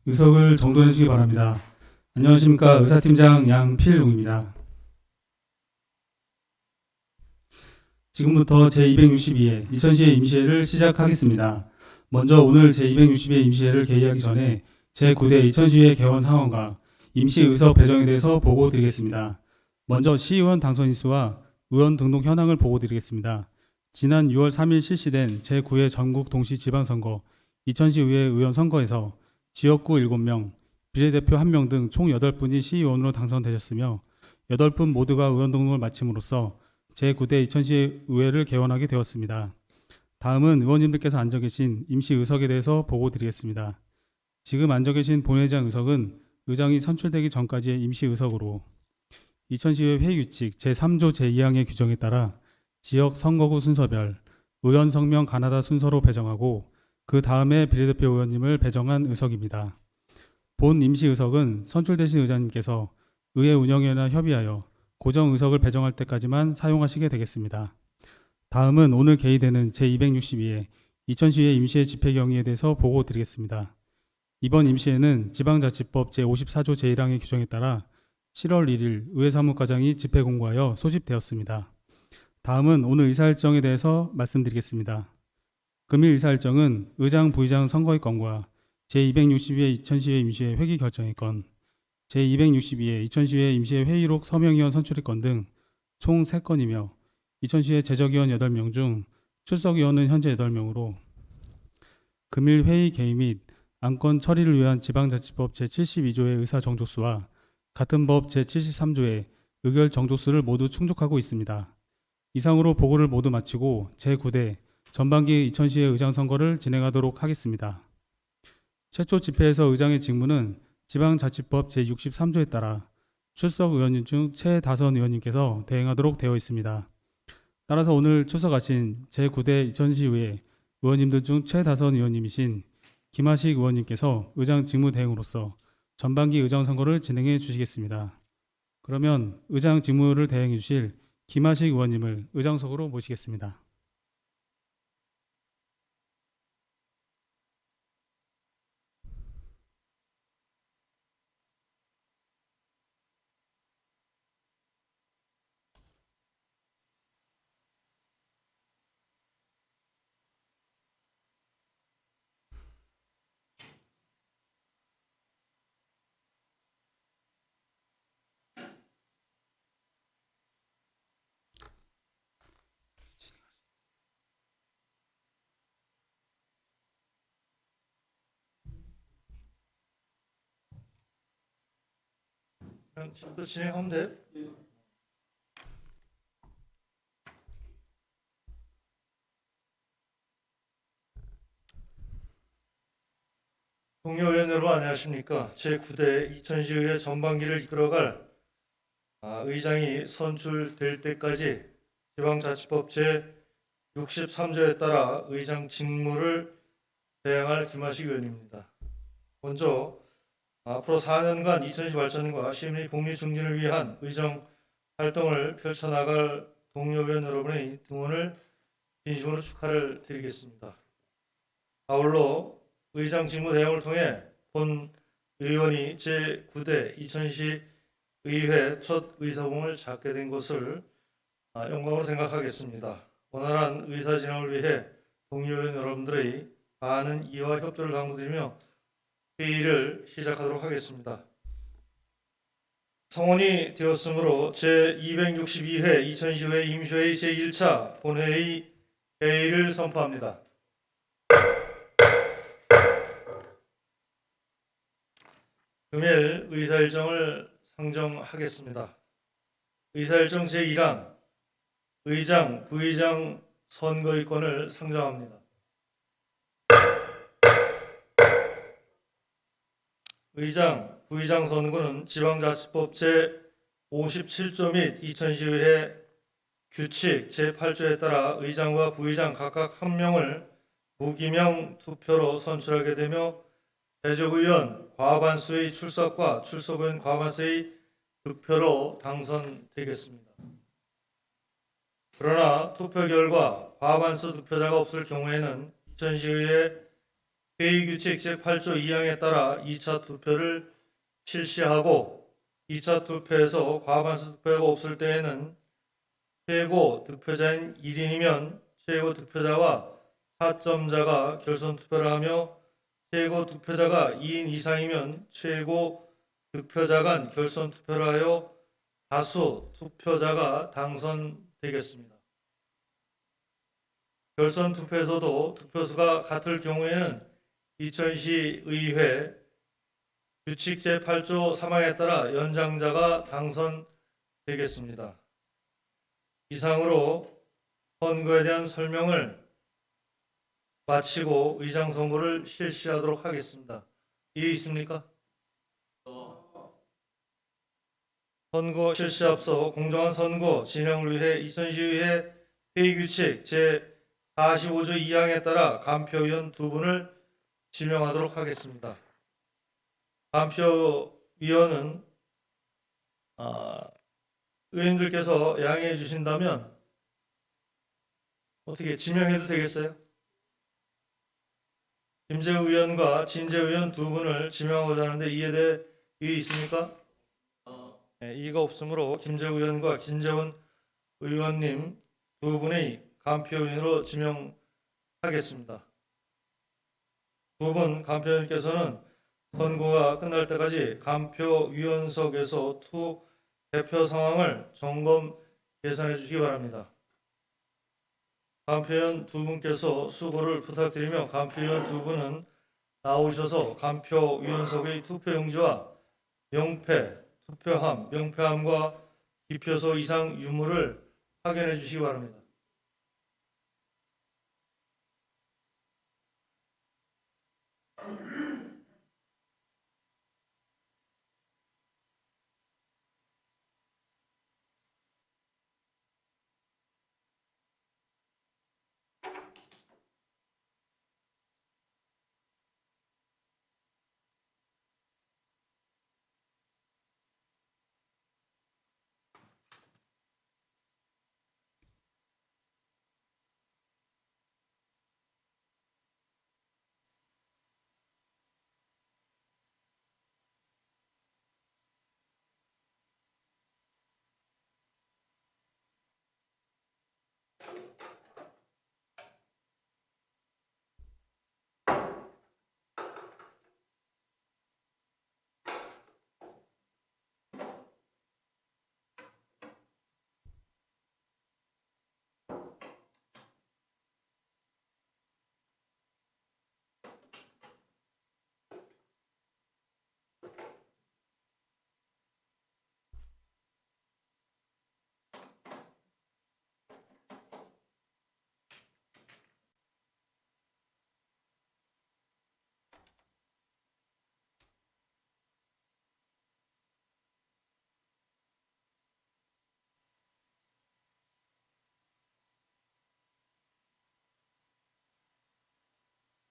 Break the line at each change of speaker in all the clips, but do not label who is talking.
의석을 정돈해 주시기 바랍니다. 안녕하십니까. 의사팀장 양필웅입니다. 지금부터 제262회 이천시의 임시회를 시작하겠습니다. 먼저 오늘 제262회 임시회를 개의하기 전에 제9대 이천시회 개원 상황과 임시의석 배정에 대해서 보고 드리겠습니다. 먼저 시의원 당선 인수와 의원 등록 현황을 보고 드리겠습니다. 지난 6월 3일 실시된 제9회 전국 동시 지방선거 이천시의회 의원 선거에서 지역구 7명, 비례대표 1명 등 총 8분이 시의원으로 당선되셨으며 8분 모두가 의원 등록을 마침으로써 제9대 이천시 의회를 개원하게 되었습니다. 다음은 의원님들께서 앉아 계신 임시 의석에 대해서 보고 드리겠습니다. 지금 앉아 계신 본회의장 의석은 의장이 선출되기 전까지의 임시 의석으로 이천시의회 회의규칙 제3조 제2항의 규정에 따라 지역 선거구 순서별 의원 성명 가나다 순서로 배정하고 그 다음에 비례대표 의원님을 배정한 의석입니다. 본 임시 의석은 선출되신 의장님께서 의회 운영위원회와 협의하여 고정 의석을 배정할 때까지만 사용하시게 되겠습니다. 다음은 오늘 개의되는 제262회 이천시의회 임시회 집회 경위에 대해서 보고 드리겠습니다. 이번 임시회는 지방자치법 제54조 제1항의 규정에 따라 7월 1일 의회사무과장이 집회 공고하여 소집되었습니다. 다음은 오늘 의사일정에 대해서 말씀드리겠습니다. 금일 의사일정은 의장, 부의장 선거의 건과 제262회 이천시회 임시회 회기 결정의 건, 제262회 이천시회 임시회 회의록 서명위원 선출의 건 등 총 3건이며 이천시회 제적위원 8명 중 출석위원은 현재 8명으로 금일 회의 개의 및 안건 처리를 위한 지방자치법 제72조의 의사 정족수와 같은 법 제73조의 의결 정족수를 모두 충족하고 있습니다. 이상으로 보고를 모두 마치고 제9대 전반기 이천시의 의장 선거를 진행하도록 하겠습니다. 최초 집회에서 의장의 직무는 지방자치법 제63조에 따라 출석 의원님 중 최다선 의원님께서 대행하도록 되어 있습니다. 따라서 오늘 출석하신 제9대 이천시의회 의원님들 중 최다선 의원님이신 김하식 의원님께서 의장 직무 대행으로서 전반기 의장 선거를 진행해 주시겠습니다. 그러면 의장 직무를 대행해 주실 김하식 의원님을 의장석으로 모시겠습니다.
그냥 지금부터 진행하면 돼. 동료 의원 여러분 안녕하십니까. 제9대 이천시의회 전반기를 이끌어갈 의장이 선출될 때까지 지방자치법 제63조에 따라 의장 직무를 대행할 김하식 의원입니다. 먼저 앞으로 4년간 이천시 발전과 시민의 복리 증진을 위한 의정 활동을 펼쳐나갈 동료 의원 여러분의 등원을 진심으로 축하를 드리겠습니다. 아울러 의장 직무 대행을 통해 본 의원이 제9대 이천시 의회 첫 의사봉을 잡게 된 것을 영광으로 생각하겠습니다. 원활한 의사 진행을 위해 동료 의원 여러분들의 많은 이해와 협조를 당부드리며 회의를 시작하도록 하겠습니다. 성원이 되었으므로 제262회 이천시의회 임시회의 제1차 본회의 개의를 선포합니다. 금일 의사일정을 상정하겠습니다. 의사일정 제1항 의장, 부의장 선거의권을 상정합니다. 의장, 부의장 선거는 지방자치법 제57조 및 이천시의회 규칙 제8조에 따라 의장과 부의장 각각 1명을 무기명 투표로 선출하게 되며 대적의원 과반수의 출석과 출석의원 과반수의 득표로 당선되겠습니다. 그러나 투표 결과 과반수 득표자가 없을 경우에는 이천시의회 회의규칙 제8조 2항에 따라 2차 투표를 실시하고 2차 투표에서 과반수 득표가 없을 때에는 최고 득표자인 1인이면 최고 득표자와 타점자가 결선 투표를 하며 최고 득표자가 2인 이상이면 최고 득표자 간 결선 투표를 하여 다수 투표자가 당선되겠습니다. 결선 투표에서도 득표수가 같을 경우에는 이천시 의회 규칙 제8조 3항에 따라 연장자가 당선되겠습니다. 이상으로 선거에 대한 설명을 마치고 의장 선거를 실시하도록 하겠습니다. 이해 있습니까? 선거 실시 앞서 공정한 선거 진행을 위해 이천시의회 회의규칙 제45조 2항에 따라 간표위원 2분을 지명하도록 하겠습니다. 간표위원은 의원님들께서 양해해 주신다면 어떻게 지명해도 되겠어요? 김재우 의원과 진재우 의원 2분을 지명하고자 하는데 이에 대해 이의 있습니까? 네, 이의가 없으므로 김재우 의원과 진재훈 의원님 2분의 간표위원으로 지명하겠습니다. 2분 간표위원께서는 선거가 끝날 때까지 간표위원석에서 투 대표 상황을 점검 계산해 주시기 바랍니다. 간표위원 2분께서 수고를 부탁드리며 간표위원 2분은 나오셔서 간표위원석의 투표용지와 명패, 투표함, 명패함과 기표소 이상 유무를 확인해 주시기 바랍니다.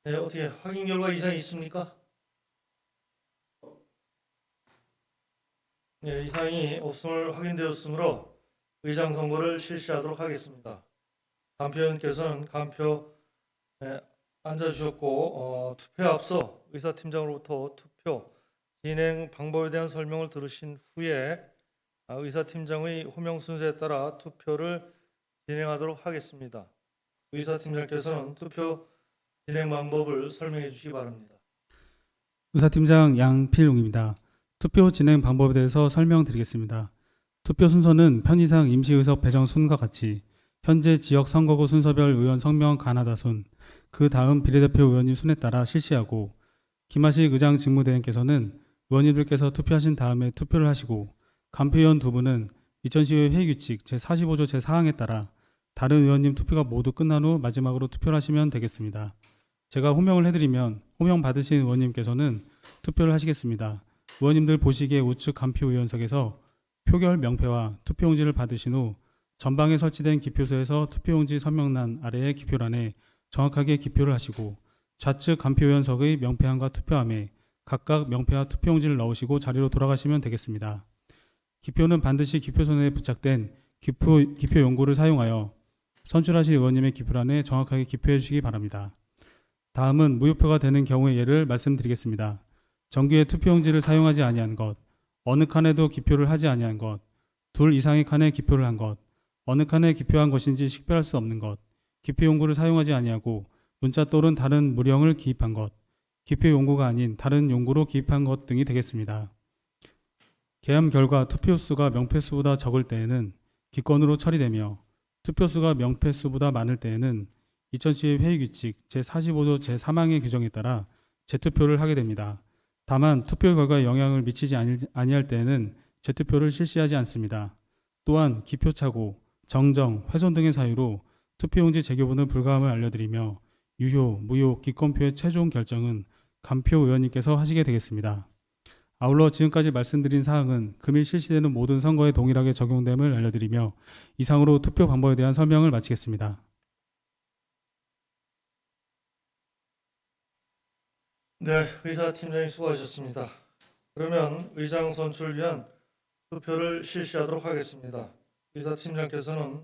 네, 어떻게 확인 결과 이상이 있습니까? 네, 이상이 없음을 확인되었으므로 의장 선거를 실시하도록 하겠습니다. 간표위원께서는 간표에 앉아주셨고 투표에 앞서 의사팀장으로부터 투표 진행 방법에 대한 설명을 들으신 후에 의사팀장의 호명 순서에 따라 투표를 진행하도록 하겠습니다. 의사팀장께서는 투표 진행 방법을 설명해 주시기 바랍니다.
의사팀장 양필웅입니다. 투표 진행 방법에 대해서 설명드리겠습니다. 투표 순서는 편의상 임시의석 배정 순과 같이 현재 지역 선거구 순서별 의원 성명 가나다 순, 그 다음 비례대표 의원님 순에 따라 실시하고 김하식 의장 직무대행께서는 의원님들께서 투표하신 다음에 투표를 하시고 간표위원 2분은 이천시의회 회의규칙 제45조 제4항에 따라 다른 의원님 투표가 모두 끝난 후 마지막으로 투표를 하시면 되겠습니다. 제가 호명을 해드리면 호명 받으신 의원님께서는 투표를 하시겠습니다. 의원님들 보시기에 우측 간표위원석에서 표결 명패와 투표용지를 받으신 후 전방에 설치된 기표소에서 투표용지 선명란 아래의 기표란에 정확하게 기표를 하시고 좌측 간표위원석의 명패함과 투표함에 각각 명패와 투표용지를 넣으시고 자리로 돌아가시면 되겠습니다. 기표는 반드시 기표소 내에 부착된 기표 용구를 사용하여 선출하실 의원님의 기표란에 정확하게 기표해 주시기 바랍니다. 다음은 무효표가 되는 경우의 예를 말씀드리겠습니다. 정규의 투표용지를 사용하지 아니한 것, 어느 칸에도 기표를 하지 아니한 것, 둘 이상의 칸에 기표를 한 것, 어느 칸에 기표한 것인지 식별할 수 없는 것, 기표용구를 사용하지 아니하고 문자 또는 다른 무령을 기입한 것, 기표용구가 아닌 다른 용구로 기입한 것 등이 되겠습니다. 계엄 결과 투표수가 명패수보다 적을 때에는 기권으로 처리되며 투표수가 명패수보다 많을 때에는 이천시의 회의규칙 제45조 제3항의 규정에 따라 재투표를 하게 됩니다. 다만 투표 결과에 영향을 미치지 아니할 때에는 재투표를 실시하지 않습니다. 또한 기표착오, 정정, 훼손 등의 사유로 투표용지 재교부는 불가함을 알려드리며 유효, 무효, 기권표의 최종 결정은 간표 의원님께서 하시게 되겠습니다. 아울러 지금까지 말씀드린 사항은 금일 실시되는 모든 선거에 동일하게 적용됨을 알려드리며 이상으로 투표 방법에 대한 설명을 마치겠습니다.
네, 의사팀장님 수고하셨습니다. 그러면 의장 선출을 위한 투표를 실시하도록 하겠습니다. 의사팀장께서는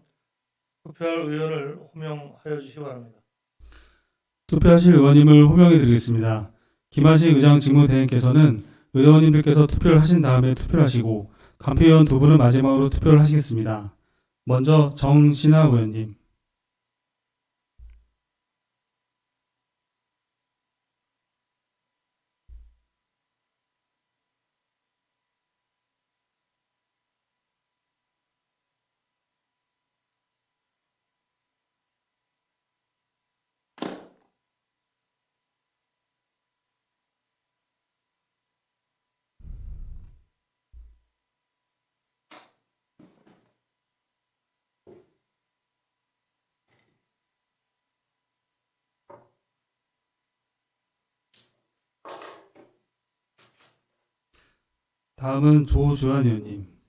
투표할 의원을 호명하여 주시기 바랍니다.
투표하실 의원님을 호명해 드리겠습니다. 김하식 의장 직무대행께서는 의원님들께서 투표를 하신 다음에 투표를 하시고 간표위원 두 분은 마지막으로 투표를 하시겠습니다. 먼저 정신아 의원님. 다음은 조주환 의원님.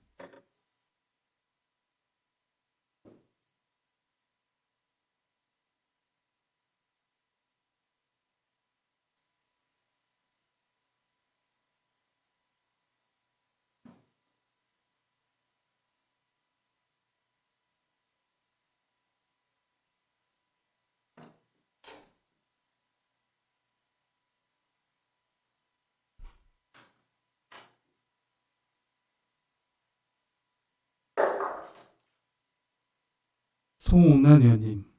송옥란 의원님.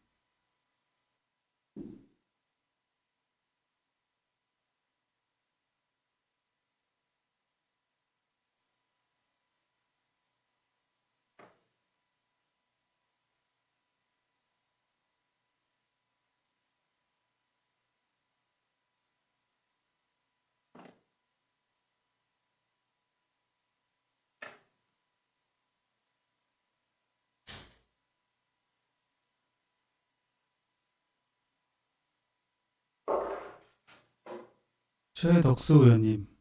최덕수 의원님.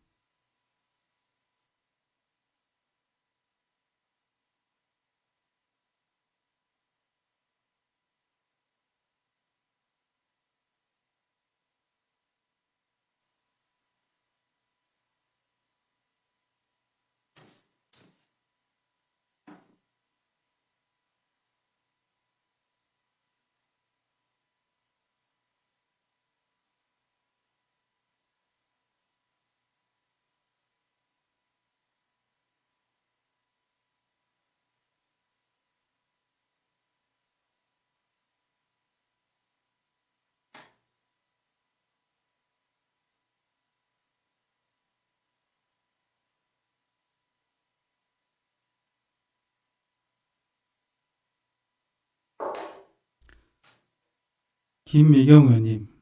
김미경 의원님.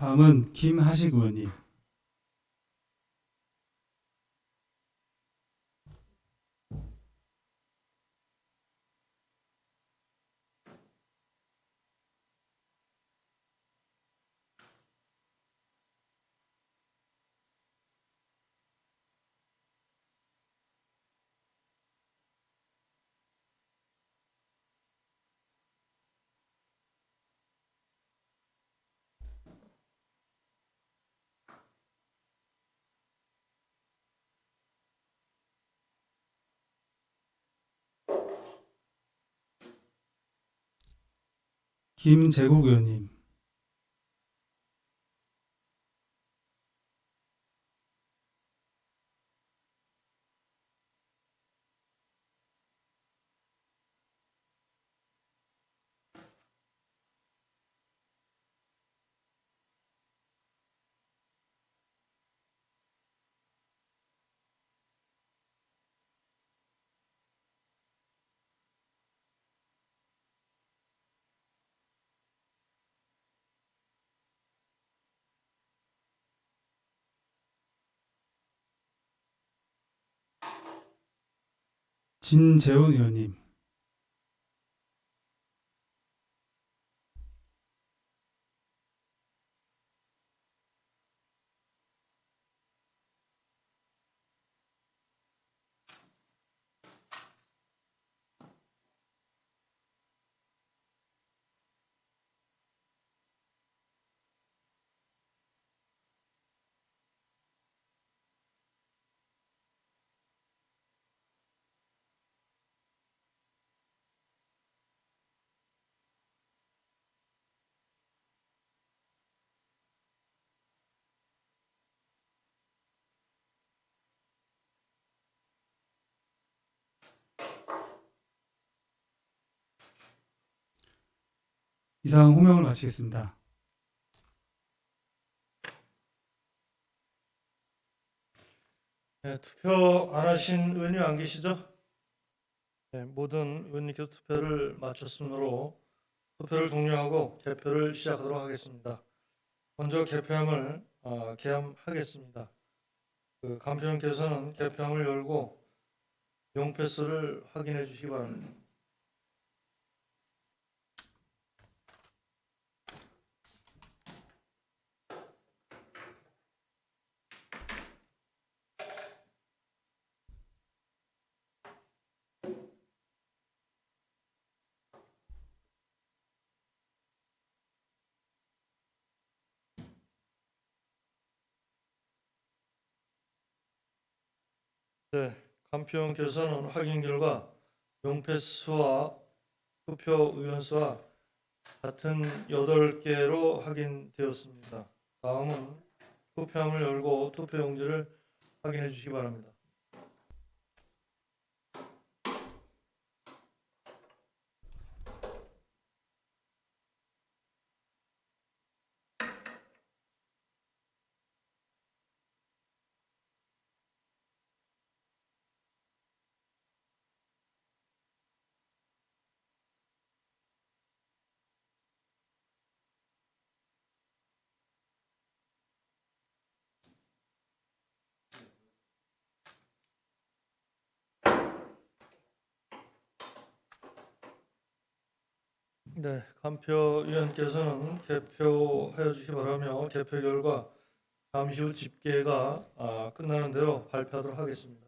다음은 김하식 의원님. 김재국 의원님. 진재훈 의원님. 이상 호명을 마치겠습니다.
네, 투표 안 하신 의원님 안 계시죠? 네, 모든 의원님께서 투표를 마쳤으므로 투표를 종료하고 개표를 시작하도록 하겠습니다. 먼저 개표함을 개함하겠습니다. 간표님께서는 개표함을 열고 용패수를 확인해 주시기 바랍니다. 네, 간표님께서는 확인 결과 용패수와 투표 의원수와 같은 8개로 확인되었습니다. 다음은 투표함을 열고 투표용지를 확인해 주시기 바랍니다. 네, 간표위원께서는 개표하여 주시기 바라며 개표 결과 잠시 후 집계가 끝나는 대로 발표하도록 하겠습니다.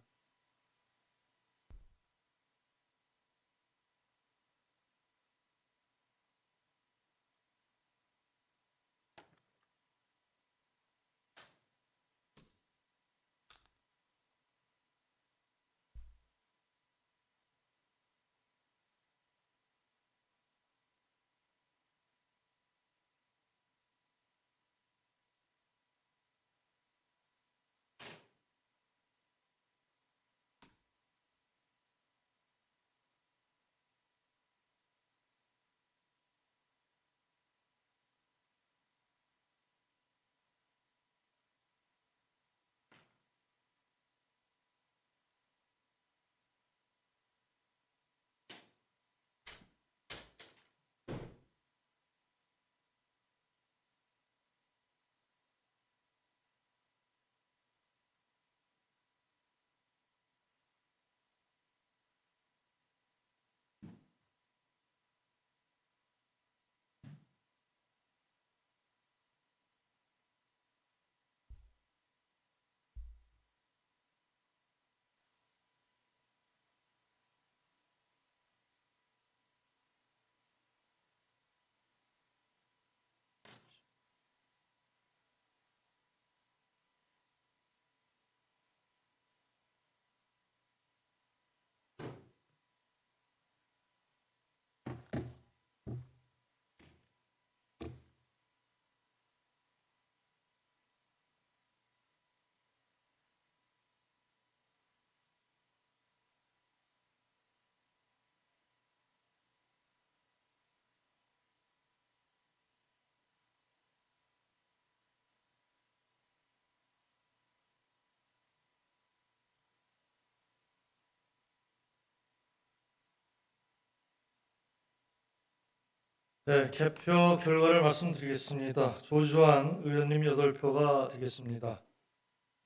네, 개표 결과를 말씀드리겠습니다. 조주환 의원님 8표가 되겠습니다.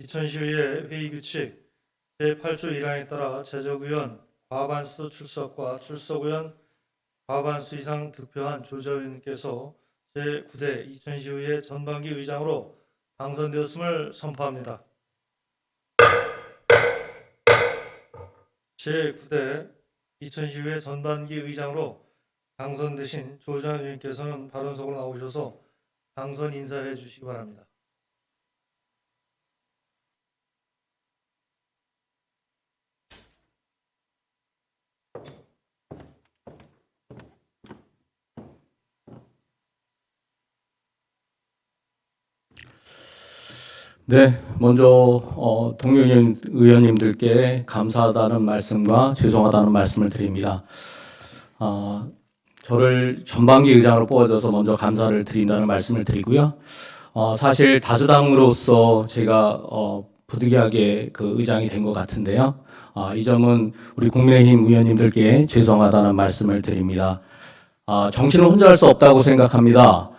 이천시의회 회의규칙 제8조 1항에 따라 재적의원 과반수 출석과 출석의원 과반수 이상 득표한 조자의원님께서 제9대 이천시의회 전반기 의장으로 당선되었음을 선포합니다. 제9대 이천시의회 전반기 의장으로 당선되신 조주환 의원님께서는 발언석으로 나오셔서 당선 인사해 주시기 바랍니다.
네, 먼저 동료 의원님들께 감사하다는 말씀과 죄송하다는 말씀을 드립니다. 저를 전반기 의장으로 뽑아줘서 먼저 감사를 드린다는 말씀을 드리고요. 사실 다수당으로서 제가 부득이하게 그 의장이 된 것 같은데요. 이 점은 우리 국민의힘 의원님들께 죄송하다는 말씀을 드립니다. 정치는 혼자 할 수 없다고 생각합니다.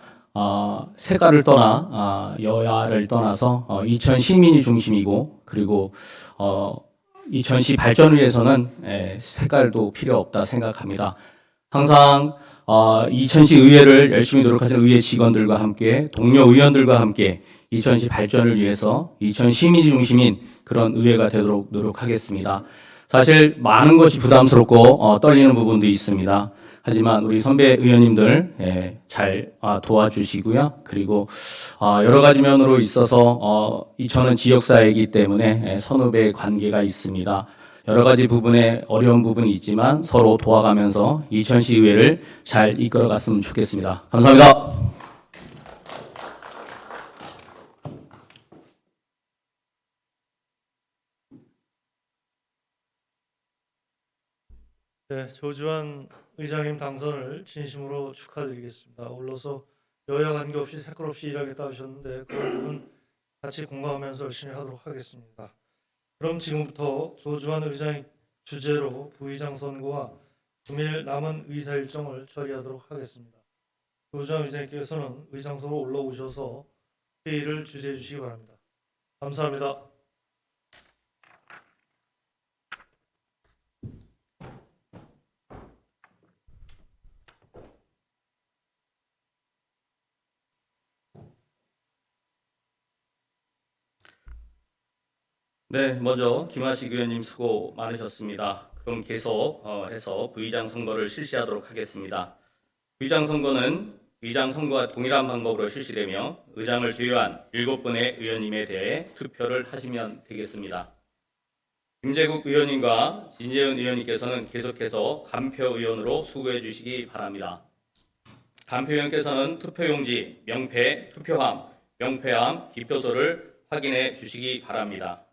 색깔을 떠나 여야를 떠나서 이천시 민이 중심이고 그리고 이천시 발전을 위해서는 색깔도 필요 없다 생각합니다. 항상 이천시 의회를 열심히 노력하시는 의회 직원들과 함께 동료 의원들과 함께 이천시 발전을 위해서 이천시 민이 중심인 그런 의회가 되도록 노력하겠습니다. 사실 많은 것이 부담스럽고 떨리는 부분도 있습니다. 하지만 우리 선배 의원님들 잘 도와주시고요. 그리고 여러 가지 면으로 있어서 이천은 지역사회이기 때문에 선후배 관계가 있습니다. 여러 가지 부분에 어려운 부분이 있지만 서로 도와가면서 이천시 의회를 잘 이끌어갔으면 좋겠습니다. 감사합니다.
네, 조주환 의장님 당선을 진심으로 축하드리겠습니다. 아울러서 여야 관계없이 색깔 없이 일하겠다 하셨는데 그런 부분 같이 공감하면서 열심히 하도록 하겠습니다. 그럼 지금부터 조주환 의장 주재로 부의장 선거와 금일 남은 의사 일정을 처리하도록 하겠습니다. 조주환 의장님께서는 의장소로 올라오셔서 회의를 주재해 주시기 바랍니다. 감사합니다.
네, 먼저 김하식 의원님 수고 많으셨습니다. 그럼 계속 해서 부의장 선거를 실시하도록 하겠습니다. 부의장 선거는 의장 선거와 동일한 방법으로 실시되며 의장을 제외한 7분의 의원님에 대해 투표를 하시면 되겠습니다. 김재국 의원님과 진재현 의원님께서는 계속해서 간표 의원으로 수고해 주시기 바랍니다. 간표 의원께서는 투표용지, 명패, 투표함, 명패함, 기표소를 확인해 주시기 바랍니다.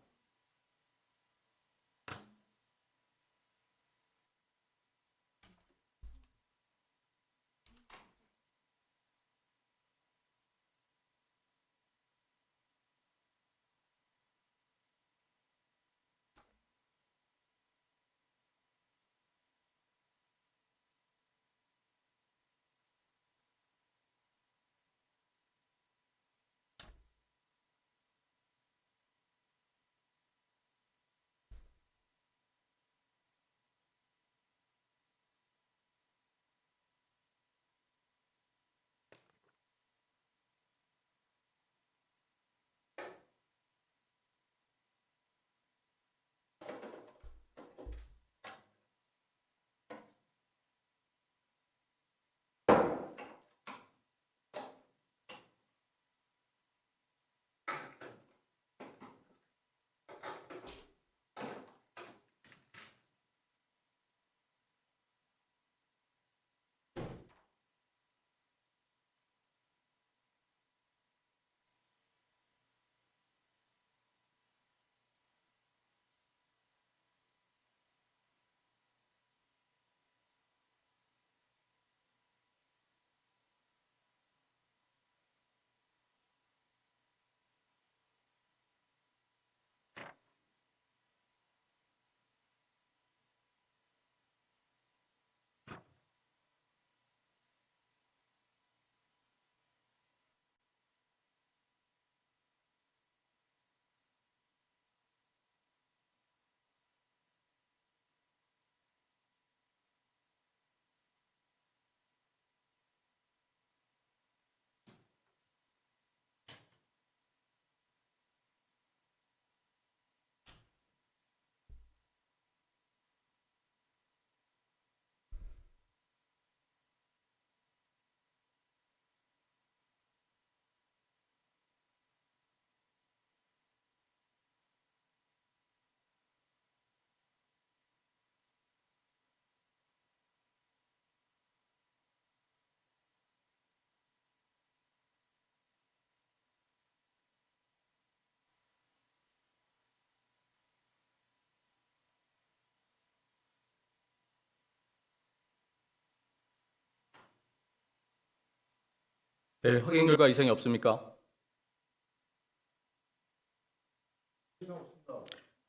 네, 확인 결과 이상이 없습니까?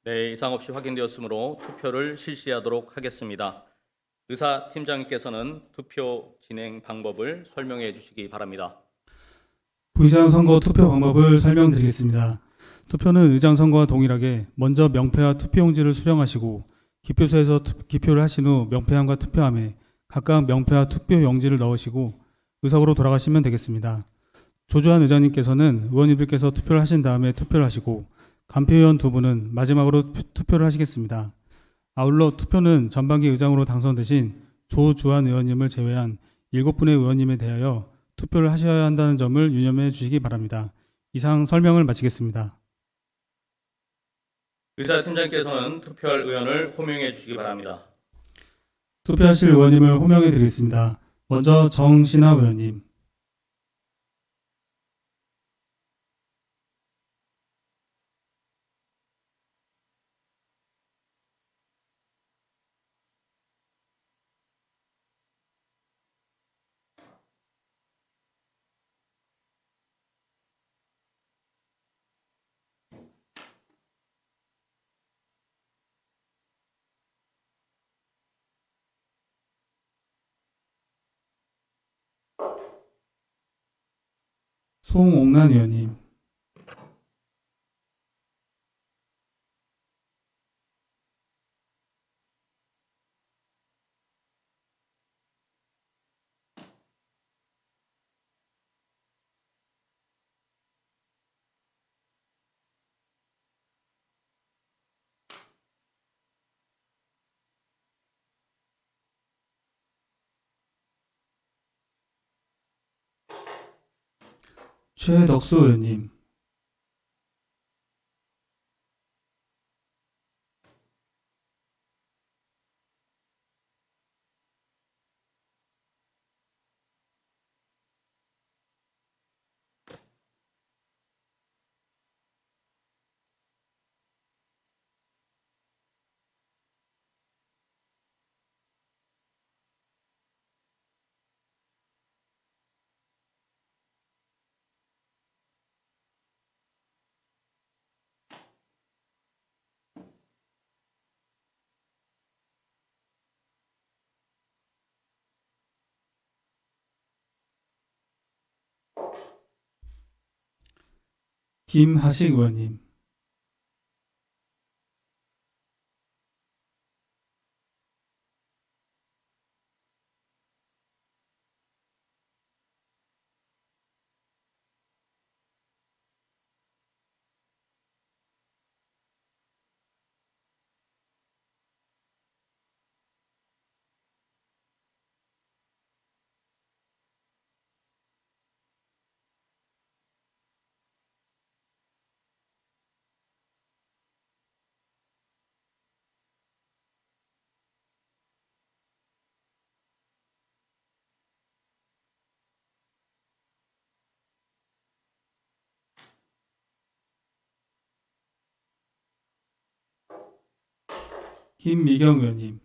네, 이상 없이 확인되었으므로 투표를 실시하도록 하겠습니다. 의사팀장님께서는 투표 진행 방법을 설명해 주시기 바랍니다.
부의장 선거 투표 방법을 설명드리겠습니다. 투표는 의장 선거와 동일하게 먼저 명패와 투표용지를 수령하시고 기표소에서 기표를 하신 후 명패함과 투표함에 각각 명패와 투표용지를 넣으시고 의석으로 돌아가시면 되겠습니다. 조주환 의장님께서는 의원님들께서 투표를 하신 다음에 투표를 하시고 간표위원 두 분은 마지막으로 투표를 하시겠습니다. 아울러 투표는 전반기 의장으로 당선되신 조주환 의원님을 제외한 7분의 의원님에 대하여 투표를 하셔야 한다는 점을 유념해 주시기 바랍니다. 이상 설명을 마치겠습니다.
의사팀장님께서는 투표할 의원을 호명해 주시기 바랍니다.
투표하실 의원님을 호명해 드리겠습니다. 먼저 정신화 의원님, 송옥란 의원님, 최덕수 의원님, 김하식 의원님, 김미경 의원님,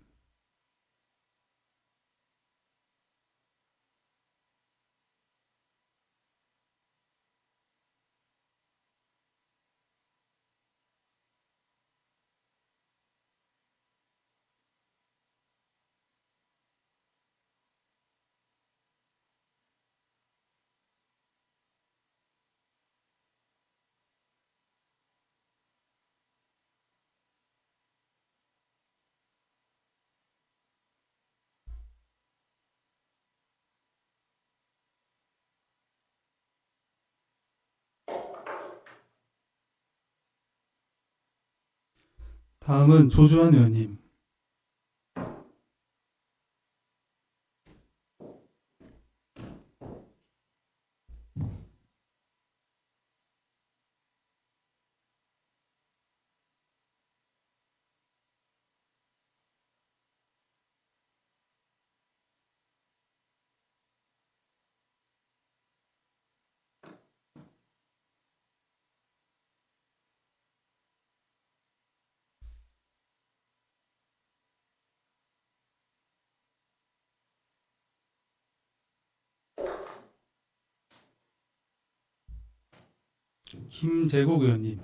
다음은 조주환 의원님, 김재국 의원님,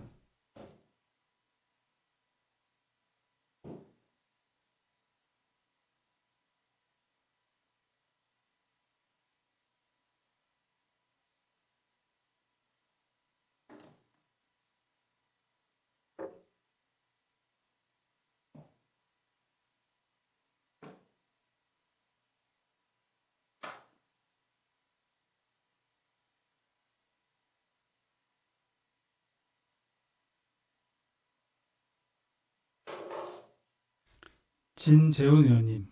진재훈 의원님,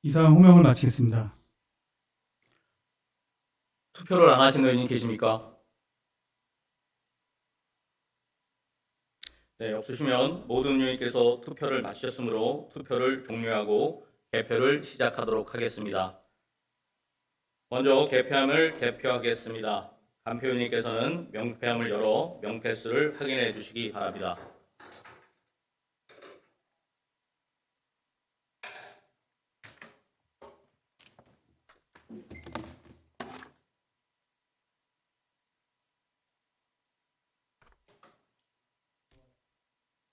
이상 호명을 마치겠습니다.
투표를 안 하신 의원님 계십니까? 네, 없으시면 모든 의원님께서 투표를 마치셨으므로 투표를 종료하고 개표를 시작하도록 하겠습니다. 먼저 개표함을 개표하겠습니다. 간표 의원님께서는 명패함을 열어 명패수를 확인해 주시기 바랍니다.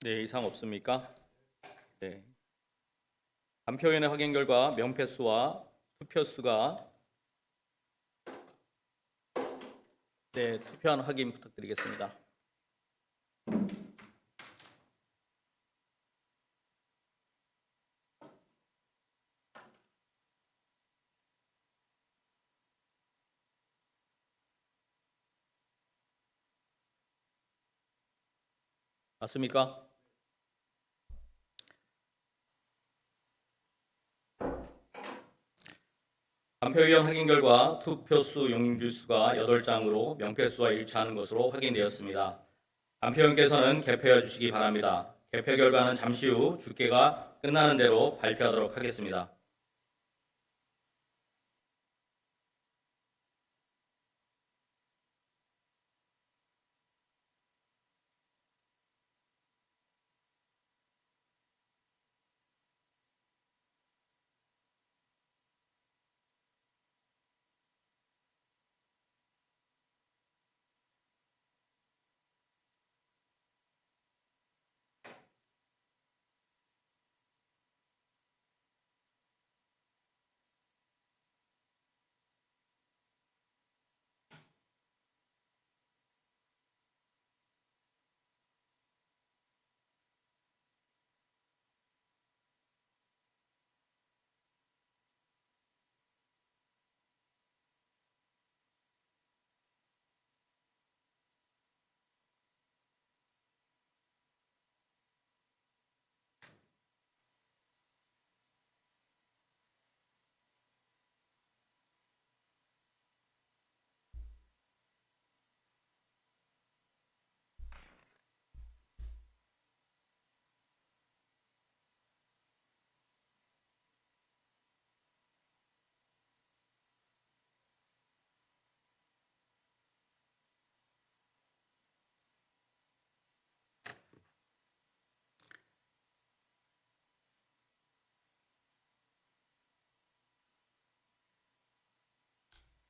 네, 이상 없습니까? 네. 간표위원회 확인 결과 명패수와 투표수가 투표한 확인 부탁드리겠습니다. 맞습니까? 간표위원 확인 결과 투표수 용인주수가 8장으로 명패수와 일치하는 것으로 확인되었습니다. 간표위원께서는 개표해 주시기 바랍니다. 개표 결과는 잠시 후 주께가 끝나는 대로 발표하도록 하겠습니다.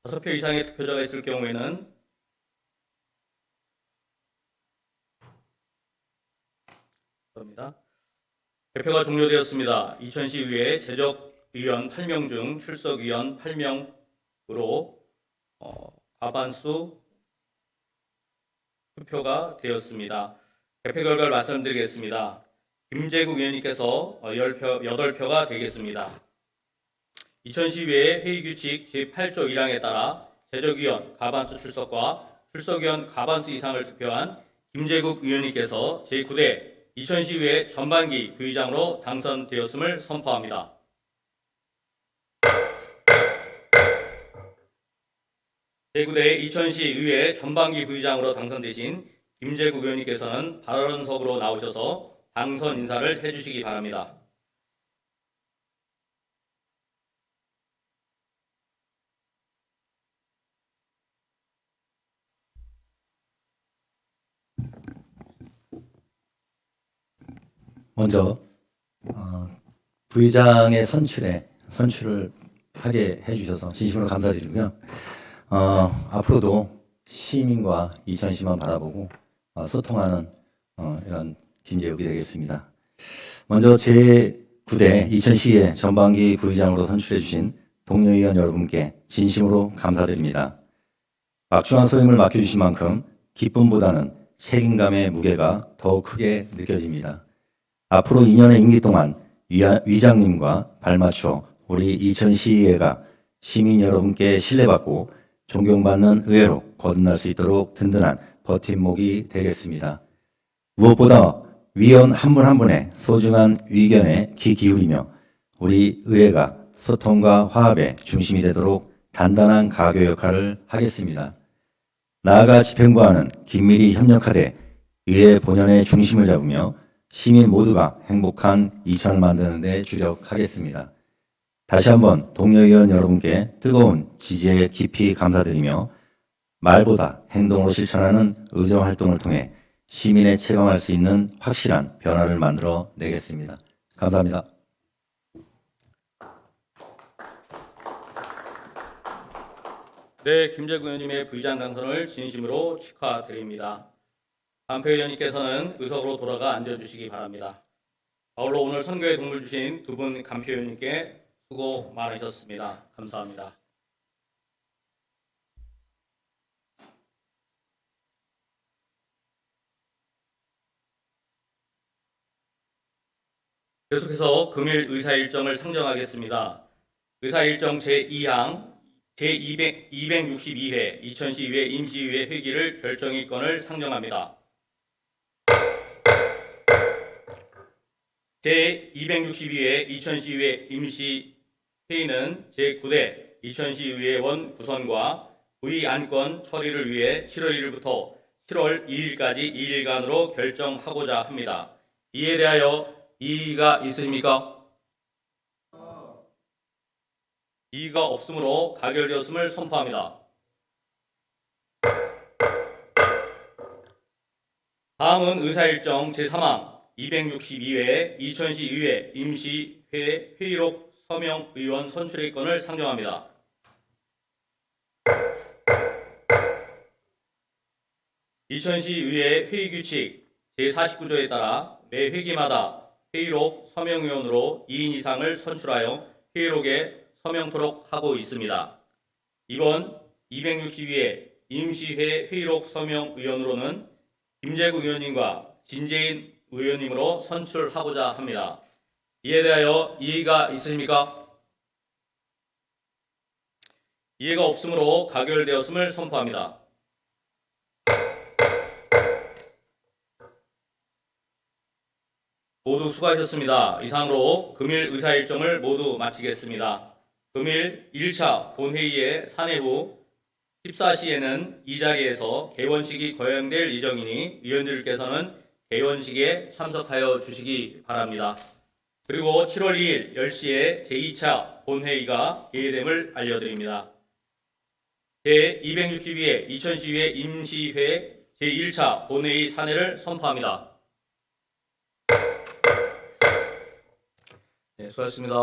다섯 표 이상의 투표자가 있을 경우에는 개표가 종료되었습니다. 이천시의회 제적의원 8명 중 출석의원 8명으로 과반수 투표가 되었습니다. 개표 결과를 말씀드리겠습니다. 김재국 의원님께서 8표가 되겠습니다. 이천시의회 회의규칙 제8조 1항에 따라 제적의원 과반수 출석과 출석의원 과반수 이상을 투표한 김재국 의원님께서 제9대 이천시의회 전반기 부의장으로 당선되었음을 선포합니다. 제9대 이천시 의회 전반기 부의장으로 당선되신 김재국 의원님께서는 발언석으로 나오셔서 당선 인사를 해주시기 바랍니다.
먼저 부의장의 선출을 하게 해주셔서 진심으로 감사드리고요. 앞으로도 시민과 이천시만 바라보고 소통하는 이런 김재욱이 되겠습니다. 먼저 제9대 이천시의 전반기 부의장으로 선출해 주신 동료 의원 여러분께 진심으로 감사드립니다. 막중한 소임을 맡겨주신 만큼 기쁨보다는 책임감의 무게가 더욱 크게 느껴집니다. 앞으로 2년의 임기 동안 위장님과 발맞춰 우리 이천시의회가 시민 여러분께 신뢰받고 존경받는 의회로 거듭날 수 있도록 든든한 버팀목이 되겠습니다. 무엇보다 위원 한 분 한 분의 소중한 의견에 귀 기울이며 우리 의회가 소통과 화합의 중심이 되도록 단단한 가교 역할을 하겠습니다. 나아가 집행부와는 긴밀히 협력하되 의회 본연의 중심을 잡으며 시민 모두가 행복한 이천을 만드는 데 주력하겠습니다. 다시 한번 동료 의원 여러분께 뜨거운 지지에 깊이 감사드리며 말보다 행동으로 실천하는 의정활동을 통해 시민의 체감할 수 있는 확실한 변화를 만들어 내겠습니다. 감사합니다.
네, 김재국 의원님의 부의장 당선을 진심으로 축하드립니다. 안표 의원님께서는 의석으로 돌아가 앉아주시기 바랍니다. 아울러 오늘 선거에 도움을 주신 두 분 간표 의원님께 수고 많으셨습니다. 감사합니다. 계속해서 금일 의사일정을 상정하겠습니다. 의사일정 제2항 제262회 이천시의회 임시의회 회기를 결정의건을 상정합니다. 제262회 이천시의회 임시회의는 제9대 이천시의회원 구선과 부의안건 처리를 위해 7월 1일부터 7월 2일까지 2일간으로 결정하고자 합니다. 이에 대하여 이의가 있으십니까? 이의가 없으므로 가결되었음을 선포합니다. 다음은 의사일정 제3항 262회 이천시의회 임시회 회의록 서명 의원 선출의 건을 상정합니다. 이천시의회 회의규칙 제49조에 따라 매 회기마다 회의록 서명 의원으로 2인 이상을 선출하여 회의록에 서명토록 하고 있습니다. 이번 262회 임시회 회의록 서명 의원으로는 김재국 의원님과 진재인 의원님으로 선출하고자 합니다. 이에 대하여 이의가 있으십니까? 이의가 없으므로 가결되었음을 선포합니다. 모두 수고하셨습니다. 이상으로 금일 의사일정을 모두 마치겠습니다. 금일 1차 본회의의 산회 후 14시에는 이 자리에서 개원식이 거행될 예정이니 위원들께서는 개원식에 참석하여 주시기 바랍니다. 그리고 7월 2일 10시에 제2차 본회의가 개회됨을 알려드립니다. 제262회 이천시의회 임시회 제1차 본회의 산회를 선포합니다. 네, 수고하셨습니다.